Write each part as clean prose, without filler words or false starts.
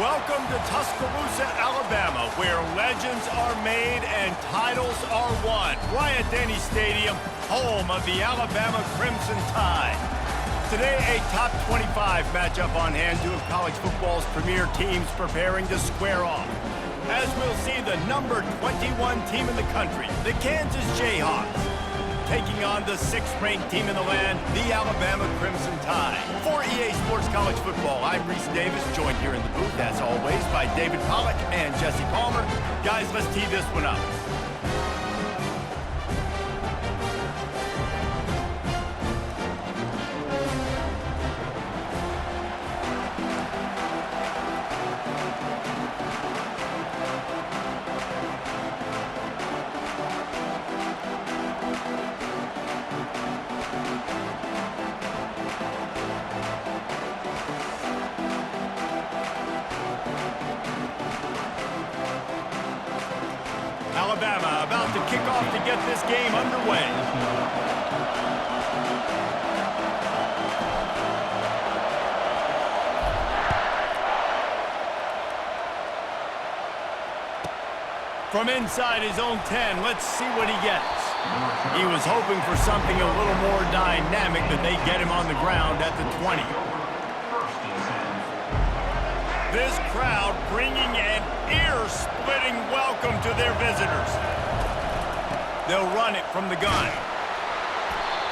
Welcome to Tuscaloosa, Alabama, where legends are made and titles are won. Bryant-Denny Stadium, home of the Alabama Crimson Tide. Today, a top 25 matchup on hand, two of college football's premier teams preparing to square off. As we'll see, the number 21 team in the country, the Kansas Jayhawks, taking on the 6th-ranked team in the land, the Alabama Crimson Tide. For EA Sports College Football, I'm Reese Davis, joined here in the booth, as always, by David Pollack and Jesse Palmer. Guys, let's tee this one up. Alabama about to kick off to get this game underway. From inside his own 10, let's see what he gets. He was hoping for something a little more dynamic, but they get him on the ground at the 20. This crowd bringing an ear-splitting welcome to their visitors. They'll run it from the gun.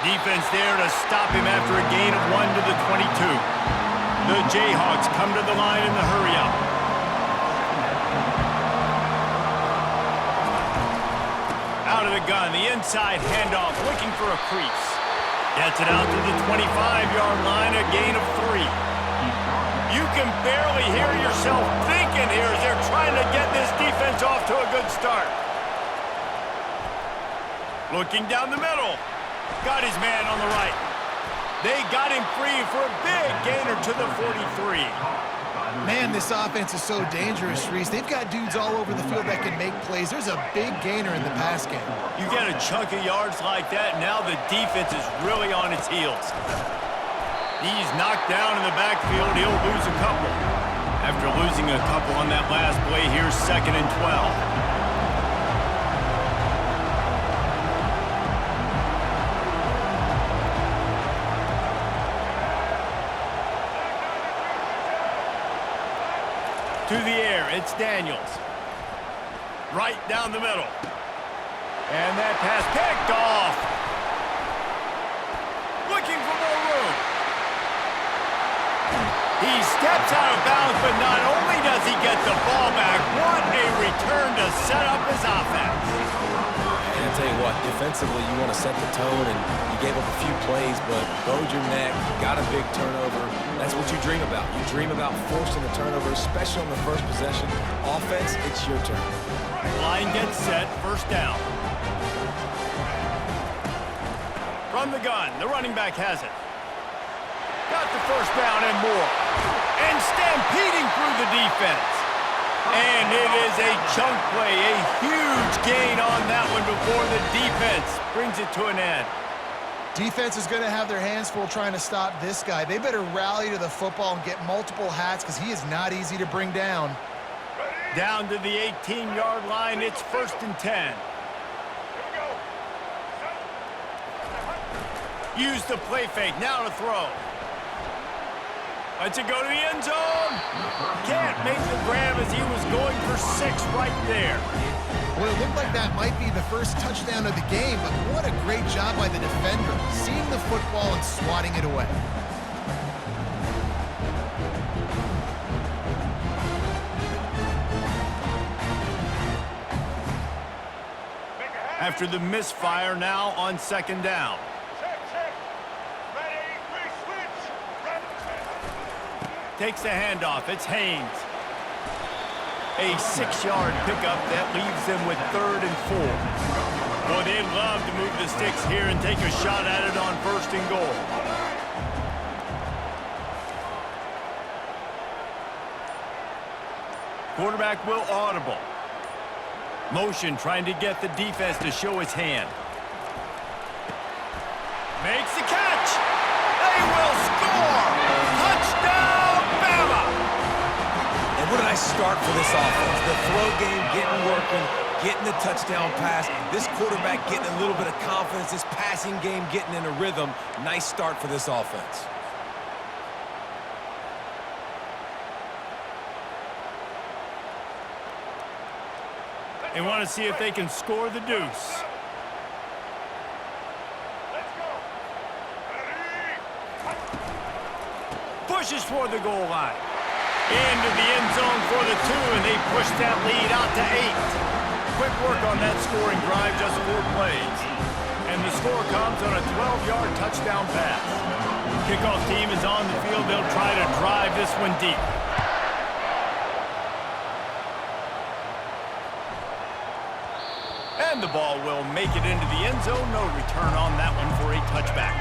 Defense there to stop him after a gain of 1 to the 22. The Jayhawks come to the line in the hurry-up. Out of the gun, the inside handoff, looking for a crease. Gets it out to the 25-yard line, a gain of 3. You can barely hear yourself thinking here as they're trying to get this defense off to a good start. Looking down the middle. Got his man on the right. They got him free for a big gainer to the 43. Man, this offense is so dangerous, Reese. They've got dudes all over the field that can make plays. There's a big gainer in the pass game. You get a chunk of yards like that, now the defense is really on its heels. He's knocked down in the backfield. He'll lose a couple. After losing a couple on that last play, here's 2nd and 12. To the air, it's Daniels. Right down the middle. And that pass picked off. Looking for more room. He steps out of bounds, but not only does he get the ball back, what a return to set up his offense. And I'll tell you what, defensively, you want to set the tone, and you gave up a few plays, but bowed your neck, got a big turnover. That's what you dream about. You dream about forcing a turnover, especially on the first possession. Offense, it's your turn. Line gets set, first down. From the gun, the running back has it. Got the first down and more. And stampeding through the defense. And it is a chunk play, a huge gain on that one before the defense brings it to an end. Defense is going to have their hands full trying to stop this guy. They better rally to the football and get multiple hats because he is not easy to bring down. Down to the 18-yard line, it's 1st and 10. Use the play fake, now to throw. Lets it go to the end zone. Can't make the grab as he was going for 6 right there. Well, it looked like that might be the first touchdown of the game, but what a great job by the defender, seeing the football and swatting it away. After the misfire, now on 2nd down. Takes the handoff. It's Haynes. A 6-yard pickup that leaves them with 3rd and 4. Boy, they'd love to move the sticks here and take a shot at it on 1st and goal. Quarterback will audible. Motion trying to get the defense to show his hand. Makes the catch. They will score. Touchdown, Bama. And what an start for this offense. The throw game getting working, getting the touchdown pass. This quarterback getting a little bit of confidence. This passing game getting in a rhythm. Nice start for this offense. They want to see if they can score the deuce. Pushes toward the goal line. Into the end zone for the 2, and they push that lead out to 8. Quick work on that scoring drive, just 4 plays. And the score comes on a 12-yard touchdown pass. Kickoff team is on the field. They'll try to drive this one deep. And the ball will make it into the end zone. No return on that one for a touchback.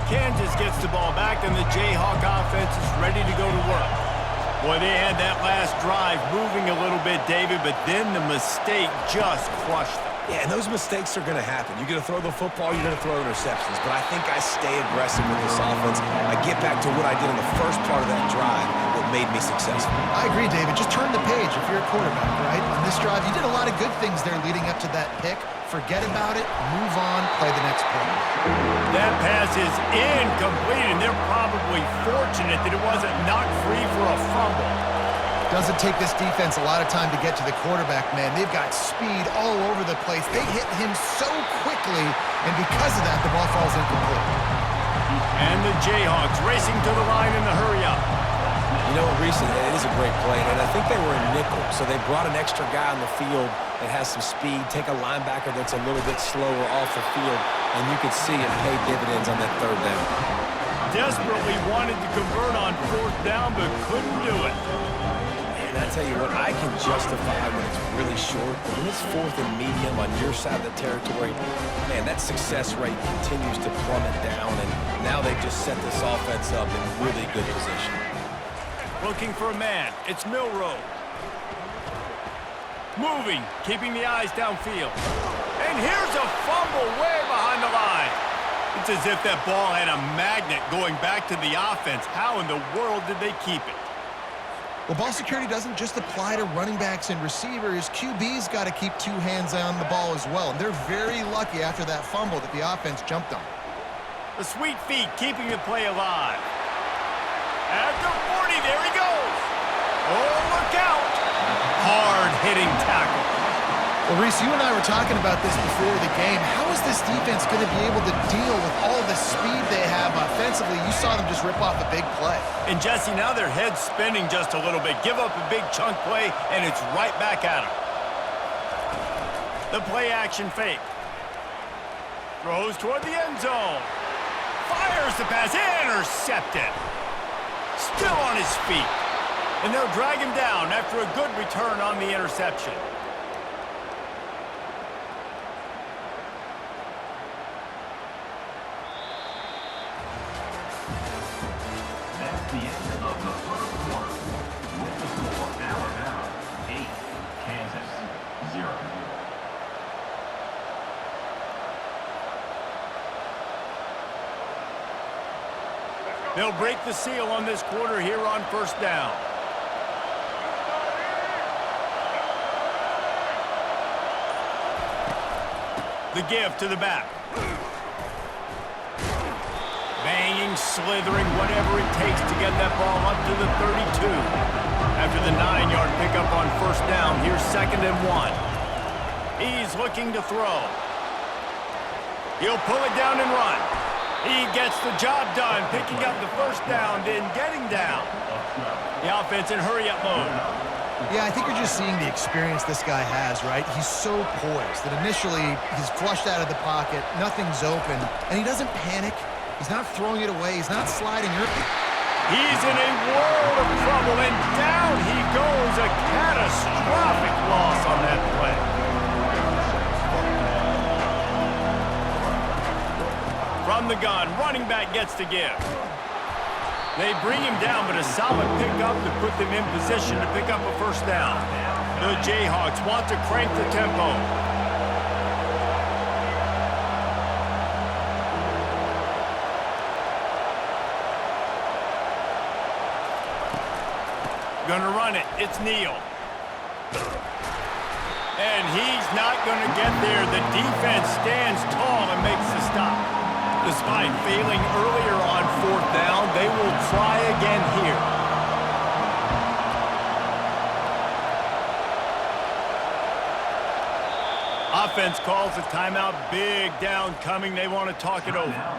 Kansas gets the ball back, and the Jayhawk offense is ready to go to work. Boy, they had that last drive moving a little bit, David, but then the mistake just crushed them. Yeah, and those mistakes are going to happen. You're going to throw the football, you're going to throw interceptions. But I think I stay aggressive with this offense. I get back to what I did in the first part of that drive that made me successful. I agree, David. Just turn the page if you're a quarterback, right? On this drive, you did a lot of good things there leading up to that pick. Forget about it, move on, play the next play. That pass is incomplete, and they're probably fortunate that it wasn't knocked free for a fumble. Doesn't take this defense a lot of time to get to the quarterback, man. They've got speed all over the place. They hit him so quickly, and because of that, the ball falls incomplete. And the Jayhawks racing to the line in the hurry-up. You know what, Reese, it is a great play, and I think they were in nickel, so they brought an extra guy on the field that has some speed, take a linebacker that's a little bit slower off the field, and you could see it pay dividends on that 3rd down. Desperately wanted to convert on 4th down, but couldn't do it. And I tell you what, I can justify when it's really short, but when it's 4th and medium on your side of the territory, man, that success rate continues to plummet down, and now they've just set this offense up in really good position. Looking for a man. It's Milroe. Moving, keeping the eyes downfield. And here's a fumble way behind the line. It's as if that ball had a magnet going back to the offense. How in the world did they keep it? Well, ball security doesn't just apply to running backs and receivers. QB's got to keep 2 hands on the ball as well. And they're very lucky after that fumble that the offense jumped on. The sweet feet keeping the play alive. At the 40, there he goes. Oh, look out. Hard-hitting tackle. Well, Reese, you and I were talking about this before the game. How is this defense going to be able to deal with all the speed they have offensively? You saw them just rip off a big play. And, Jesse, now their head's spinning just a little bit. Give up a big chunk play, and it's right back at them. The play-action fake. Throws toward the end zone. Fires the pass. Intercepted. Still on his feet. And they'll drag him down after a good return on the interception. That's the end of the first quarter. With the score, Alabama 8, Kansas 0. They'll break the seal on this quarter here on 1st down. The give to the back. Banging, slithering, whatever it takes to get that ball up to the 32. After the 9-yard pickup on 1st down, here's 2nd and 1. He's looking to throw. He'll pull it down and run. He gets the job done, picking up the 1st down, then getting down. The offense in hurry-up mode. Yeah, I think you're just seeing the experience this guy has, right? He's so poised that initially he's flushed out of the pocket, nothing's open, and he doesn't panic. He's not throwing it away. He's not sliding. He's in a world of trouble, and down he goes. A catastrophic loss on that play. From the gun, running back gets to give. They bring him down, but a solid pickup to put them in position to pick up a 1st down. The Jayhawks want to crank the tempo. Gonna run it. It's Neal. And he's not going to get there. The defense stands tall and makes the stop. Despite failing earlier on 4th down, they will try again here. Offense calls a timeout. Big down coming. They want to talk it over.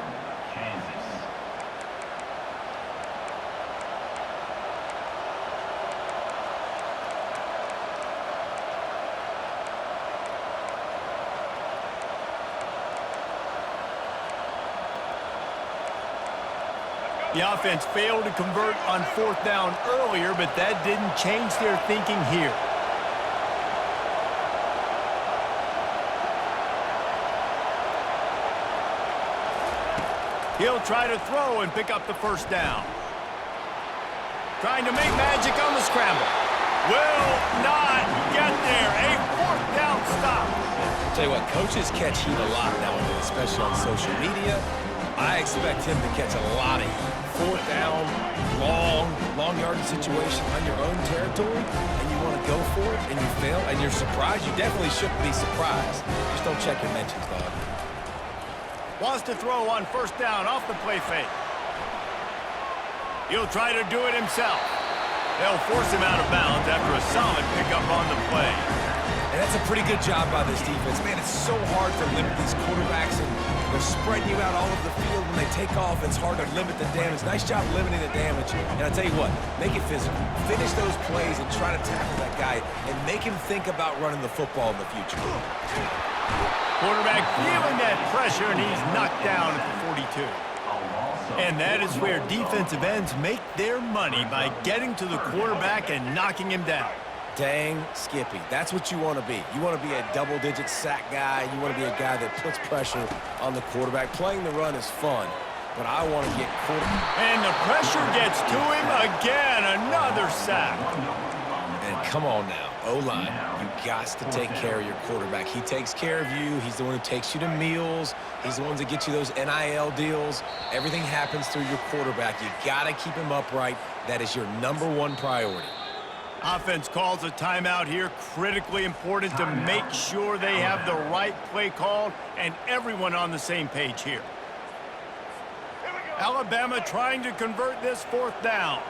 The offense failed to convert on 4th down earlier, but that didn't change their thinking here. He'll try to throw and pick up the 1st down. Trying to make magic on the scramble. Will not get there. A 4th down stop. Tell you what, coaches catch heat a lot nowadays, especially on social media. I expect him to catch a lot of heat. 4th down, long yardage situation on your own territory, and you want to go for it, and you fail, and you're surprised. You definitely shouldn't be surprised. Just don't check your mentions, dog. Wants to throw on 1st down off the play fake. He'll try to do it himself. They'll force him out of bounds after a solid pickup on the play. And that's a pretty good job by this defense. Man, it's so hard to limit these quarterbacks, and they're spreading you out all over the field. When they take off, it's hard to limit the damage. Nice job limiting the damage. And I'll tell you what, make it physical. Finish those plays and try to tackle that guy and make him think about running the football in the future. Quarterback feeling that pressure, and he's knocked down at the 42. And that is where defensive ends make their money, by getting to the quarterback and knocking him down. Dang, Skippy. That's what you want to be. You want to be a double-digit sack guy. You want to be a guy that puts pressure on the quarterback. Playing the run is fun, but I want to get quarterback. And the pressure gets to him again. Another sack. And come on now, O-line, you got to take care of your quarterback. He takes care of you. He's the one who takes you to meals. He's the one that gets you those NIL deals. Everything happens through your quarterback. You got to keep him upright. That is your #1 priority. Offense calls a timeout here. Critically important to make sure they have the right play called and everyone on the same page here. Alabama trying to convert this 4th down.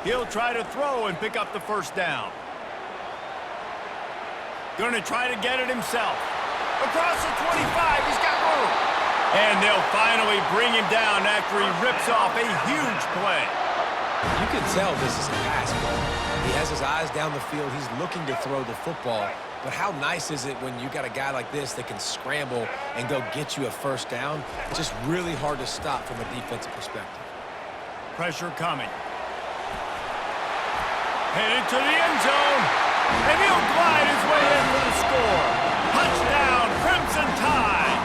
He'll try to throw and pick up the 1st down. Going to try to get it himself. Across the 25, he's got room. And they'll finally bring him down after he rips off a huge play. You can tell this is a pass play. He has his eyes down the field. He's looking to throw the football. But how nice is it when you got a guy like this that can scramble and go get you a 1st down? Just really hard to stop from a defensive perspective. Pressure coming. Headed to the end zone. And he'll glide his way in for the score. Touchdown, Crimson Tide.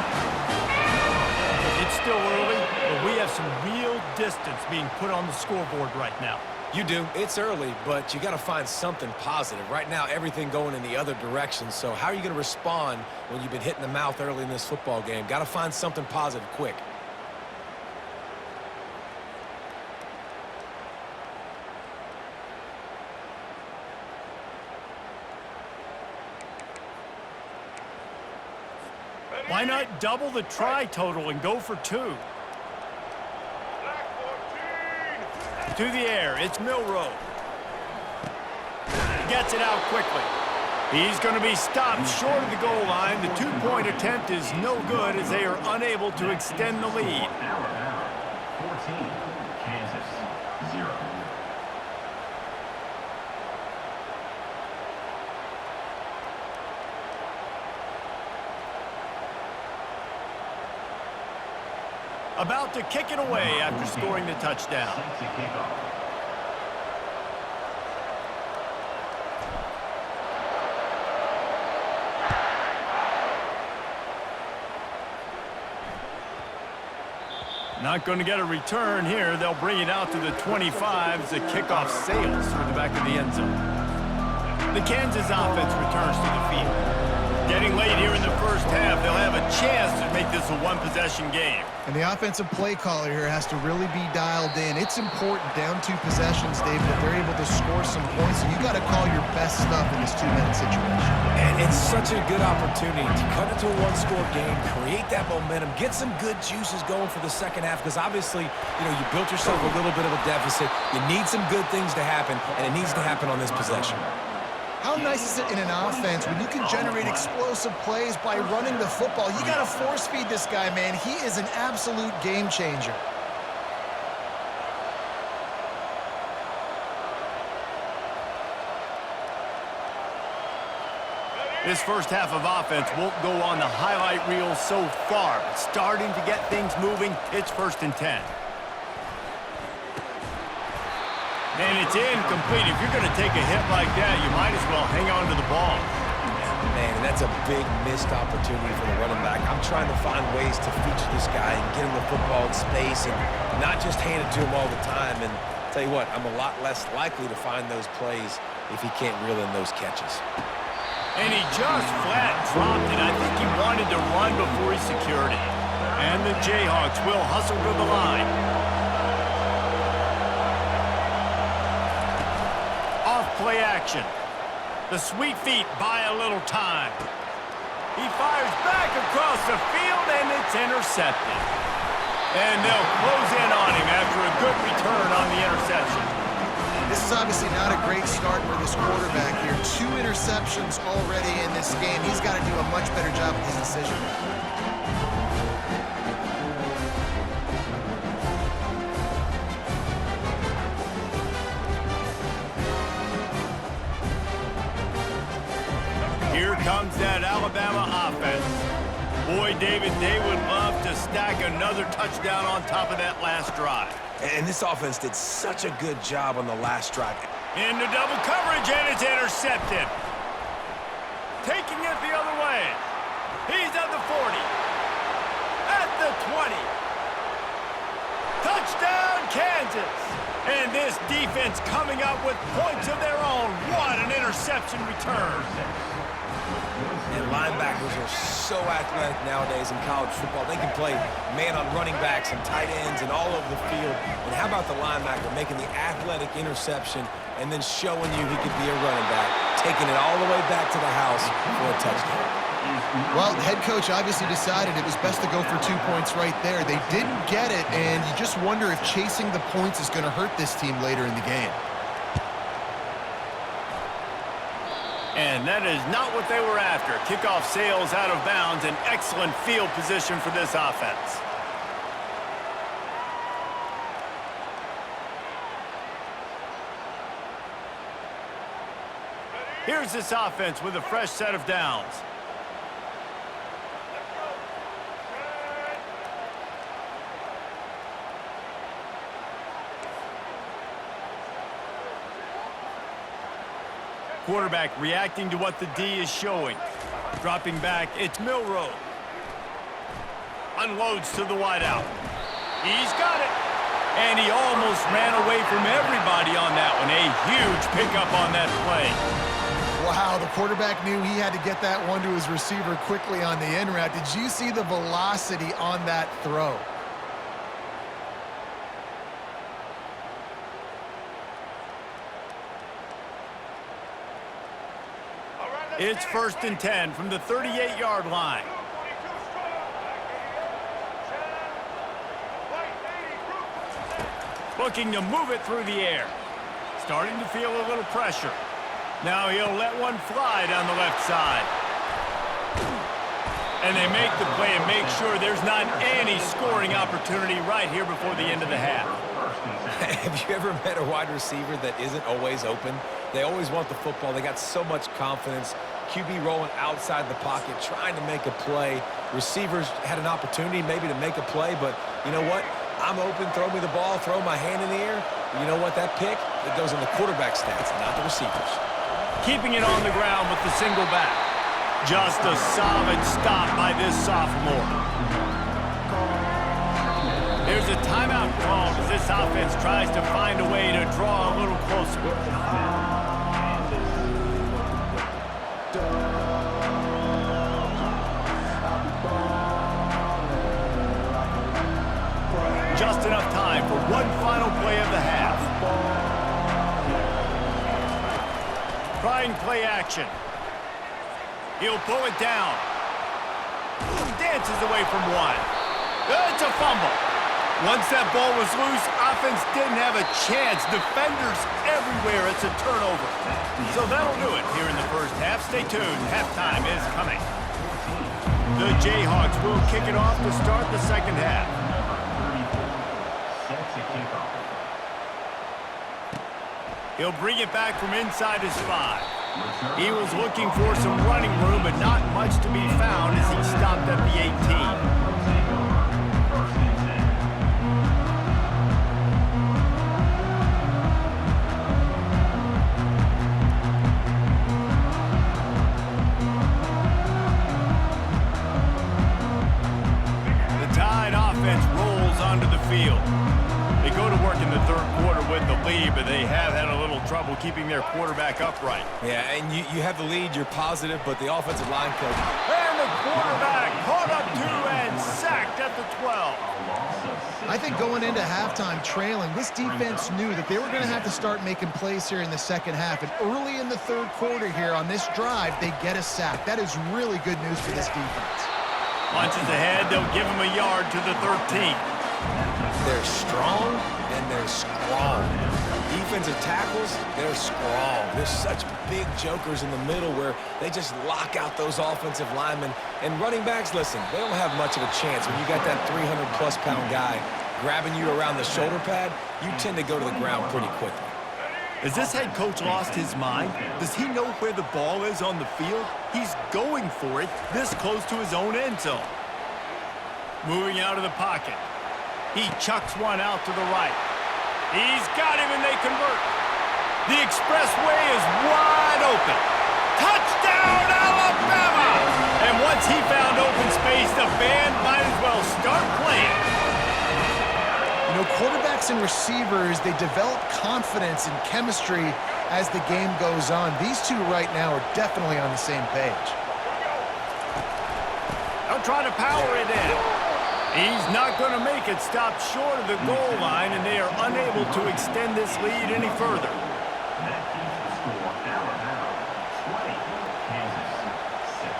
It's still early, but we have some real distance being put on the scoreboard right now. You do. It's early, but you got to find something positive. Right now, everything going in the other direction. So how are you going to respond when you've been hit in the mouth early in this football game? Got to find something positive quick. Why not double the try total and go for 2? To the air, it's Milroe. Gets it out quickly. He's going to be stopped short of the goal line. The 2-point attempt is no good as they are unable to extend the lead. Alabama 14, Kansas 0. About to kick it away after scoring the touchdown. Set to kickoff. Not going to get a return here. They'll bring it out to the 25 as the kickoff sails through the back of the end zone. The Kansas offense returns to the field. Getting late here in the first half, they'll have a chance to make this a one-possession game. And the offensive play caller here has to really be dialed in. It's important down 2 possessions, David, that they're able to score some points. So you got to call your best stuff in this 2-minute situation. And it's such a good opportunity to cut into a one-score game, create that momentum, get some good juices going for the second half, because obviously, you built yourself a little bit of a deficit. You need some good things to happen, and it needs to happen on this possession. How nice is it in an offense when you can generate explosive plays by running the football? You got to force feed this guy, man. He is an absolute game changer. This first half of offense won't go on the highlight reel so far, but starting to get things moving, it's 1st and 10. And it's incomplete. If you're going to take a hit like that, you might as well hang on to the ball. Man, and that's a big missed opportunity for the running back. I'm trying to find ways to feature this guy and get him the football in space and not just hand it to him all the time. And tell you what, I'm a lot less likely to find those plays if he can't reel in those catches. And he just flat dropped it. I think he wanted to run before he secured it. And the Jayhawks will hustle to the line. Play action. The sweet feet buy a little time. He fires back across the field, and it's intercepted. And they'll close in on him after a good return on the interception. This is obviously not a great start for this quarterback here. 2 interceptions already in this game. He's got to do a much better job with his decision making. Here comes that Alabama offense. Boy, David, they would love to stack another touchdown on top of that last drive. And this offense did such a good job on the last drive. Into double coverage, and it's intercepted. Taking it the other way. He's at the 40. At the 20. Touchdown, Kansas. And this defense coming up with points of their own. What an interception return. And linebackers are so athletic nowadays in college football. They can play man on running backs and tight ends and all over the field. And how about the linebacker making the athletic interception and then showing you he could be a running back, taking it all the way back to the house for a touchdown. Well, the head coach obviously decided it was best to go for 2 points right there. They didn't get it, and you just wonder if chasing the points is going to hurt this team later in the game. And that is not what they were after. Kickoff sails out of bounds, an excellent field position for this offense. Here's this offense with a fresh set of downs. Quarterback reacting to what the D is showing. Dropping back, it's Milroe. Unloads to the wideout. He's got it. And he almost ran away from everybody on that one. A huge pickup on that play. Wow, the quarterback knew he had to get that one to his receiver quickly on the in route. Did you see the velocity on that throw? It's 1st and 10 from the 38-yard line. Looking to move it through the air. Starting to feel a little pressure. Now he'll let one fly down the left side. And they make the play and make sure there's not any scoring opportunity right here before the end of the half. Have you ever met a wide receiver that isn't always open? They always want the football. They got so much confidence. QB rolling outside the pocket, trying to make a play. Receivers had an opportunity maybe to make a play, but you know what? I'm open, throw me the ball, throw my hand in the air. You know what? That pick, it goes in the quarterback stats, not the receivers. Keeping it on the ground with the single back. Just a solid stop by this sophomore. There's a timeout called as this offense tries to find a way to draw a little closer. enough time for one final play of the half. Trying play action. He'll pull it down. Dances away from one. It's a fumble. Once that ball was loose, offense didn't have a chance. Defenders everywhere. It's a turnover. So that'll do it here in the first half. Stay tuned. Halftime is coming. The Jayhawks will kick it off to start the second half. He'll bring it back from inside his 5. He was looking for some running room, but not much to be found as he stopped at the 18. Field. They go to work in the third quarter with the lead, but they have had a little trouble keeping their quarterback upright. Yeah, and you have the lead, you're positive, but the offensive line coach. And the quarterback caught up to and sacked at the 12. I think going into halftime trailing, this defense knew that they were going to have to start making plays here in the second half. And early in the third quarter here on this drive, they get a sack. That is really good news for this defense. Launches ahead, they'll give him a yard to the 13. They're strong and they're strong. Defensive tackles, they're strong. There's such big jokers in the middle where they just lock out those offensive linemen. And running backs, listen, they don't have much of a chance. When you got that 300-plus pound guy grabbing you around the shoulder pad, you tend to go to the ground pretty quickly. Has this head coach lost his mind? Does he know where the ball is on the field? He's going for it this close to his own end zone. Moving out of the pocket. He chucks one out to the right. He's got him, and they convert. The expressway is wide open. Touchdown, Alabama! And once he found open space, the band might as well start playing. You know, quarterbacks and receivers, they develop confidence and chemistry as the game goes on. These two right now are definitely on the same page. They'll try to power it in. He's not going to make it. Stop short of the goal line, and they are unable to extend this lead any further. That keeps the score Alabama 20, Kansas 6.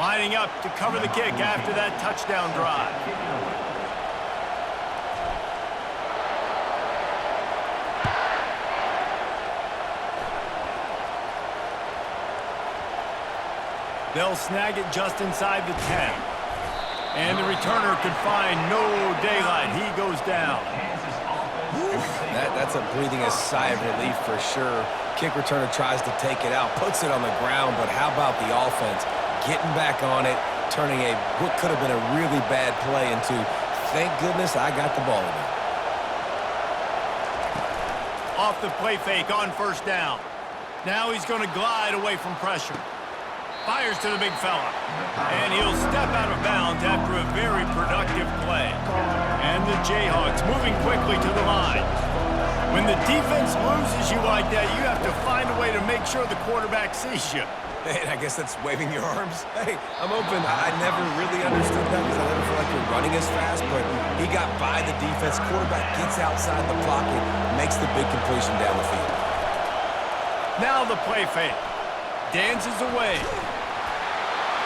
Lining up to cover the kick after that touchdown drive. They'll snag it just inside the 10. And the returner could find no daylight. He goes down. That's a breathing a sigh of relief for sure. Kick returner tries to take it out, puts it on the ground, but how about the offense? Getting back on it, turning what could have been a really bad play into, thank goodness I got the ball again. Off the play fake on first down. Now he's going to glide away from pressure. Fires to the big fella. And he'll step out of bounds after a very productive play. And the Jayhawks moving quickly to the line. When the defense loses you like that, you have to find a way to make sure the quarterback sees you. Hey, I guess that's waving your arms. Hey, I'm open. I never really understood that because I never feel like you're running as fast, but he got by the defense. Quarterback gets outside the pocket, makes the big completion down the field. Now the play fake. Dances away.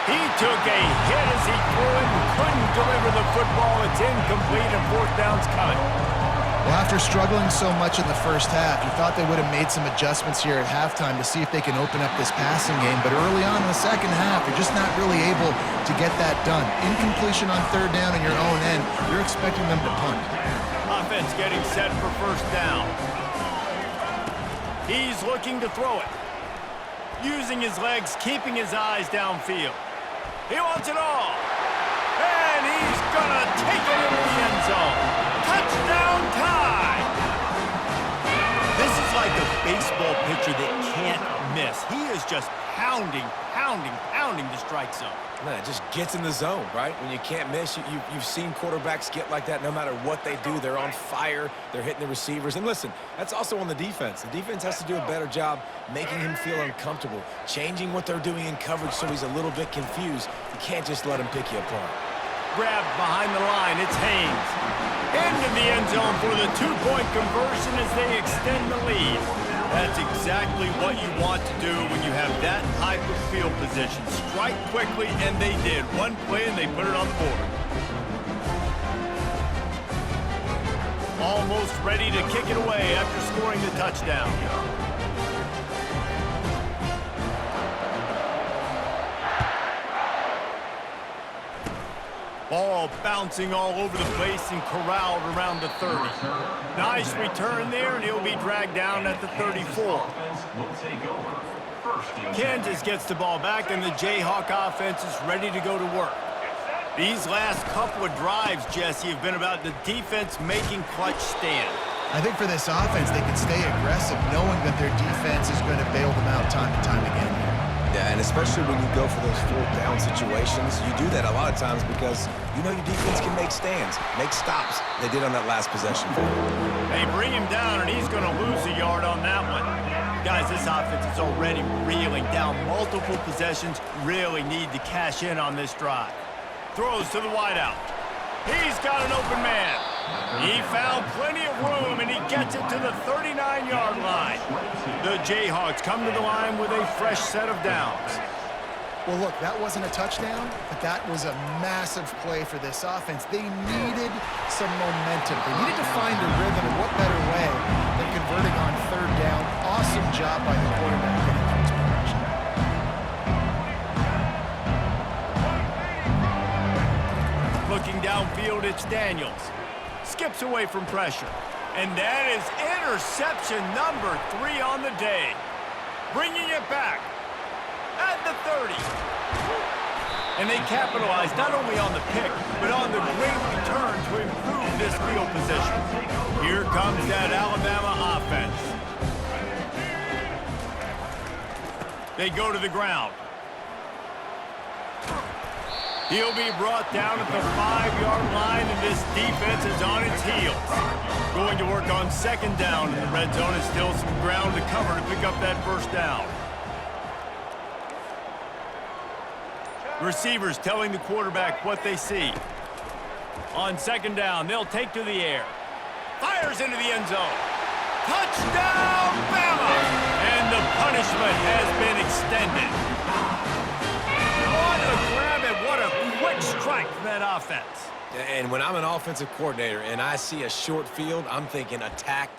He took a hit as he threw it and couldn't deliver the football. It's incomplete and fourth down's coming. Well, after struggling so much in the first half, you thought they would have made some adjustments here at halftime to see if they can open up this passing game. But early on in the second half, you're just not really able to get that done. Incompletion on third down in your own end, you're expecting them to punt. Offense getting set for first down. He's looking to throw it. Using his legs, keeping his eyes downfield. He wants it all. And he's going to take it into the end zone. Touchdown tie. This is like a baseball pitcher that can't miss. He is just pounding the strike zone. Man, it just gets in the zone, right? When you can't miss, you've seen quarterbacks get like that no matter what they do. They're on fire. They're hitting the receivers. And listen, that's also on the defense. The defense has to do a better job making him feel uncomfortable, changing what they're doing in coverage so he's a little bit confused. You can't just let him pick you apart. Grabbed behind the line, it's Haynes. Into the end zone for the two-point conversion as they extend the lead. That's exactly what you want to do when you have that type of field position. Strike quickly, and they did. One play, and they put it on the board. Almost ready to kick it away after scoring the touchdown. Ball bouncing all over the place and corralled around the 30. Nice return there, and he'll be dragged down at the 34. Kansas gets the ball back, and the Jayhawk offense is ready to go to work. These last couple of drives, Jesse, have been about the defense making clutch stand. I think for this offense, they can stay aggressive knowing that their defense is going to bail them out time and time again here. Yeah, and especially when you go for those fourth down situations, you do that a lot of times because you know your defense can make stands, make stops. They did on that last possession. They bring him down, and he's going to lose a yard on that one. Guys, this offense is already reeling down multiple possessions. Really need to cash in on this drive. Throws to the wideout. He's got an open man. He found plenty of room, and he gets it to the 39-yard line. The Jayhawks come to the line with a fresh set of downs. Well, look, that wasn't a touchdown, but that was a massive play for this offense. They needed some momentum. They needed to find a rhythm, and what better way than converting on third down. Awesome job by the quarterback getting through his progression. Looking downfield, it's Daniels. Skips away from pressure. And that is interception number 3 on the day. Bringing it back at the 30. And they capitalize not only on the pick, but on the great return to improve this field position. Here comes that Alabama offense. They go to the ground. He'll be brought down at the 5-yard line, and this defense is on its heels. Going to work on second down in the red zone, and still some ground to cover to pick up that first down. Receivers telling the quarterback what they see. On second down, they'll take to the air. Fires into the end zone. Touchdown, Bama! And the punishment has been extended. What a grab and what a quick strike from that offense. And when I'm an offensive coordinator and I see a short field, I'm thinking attack,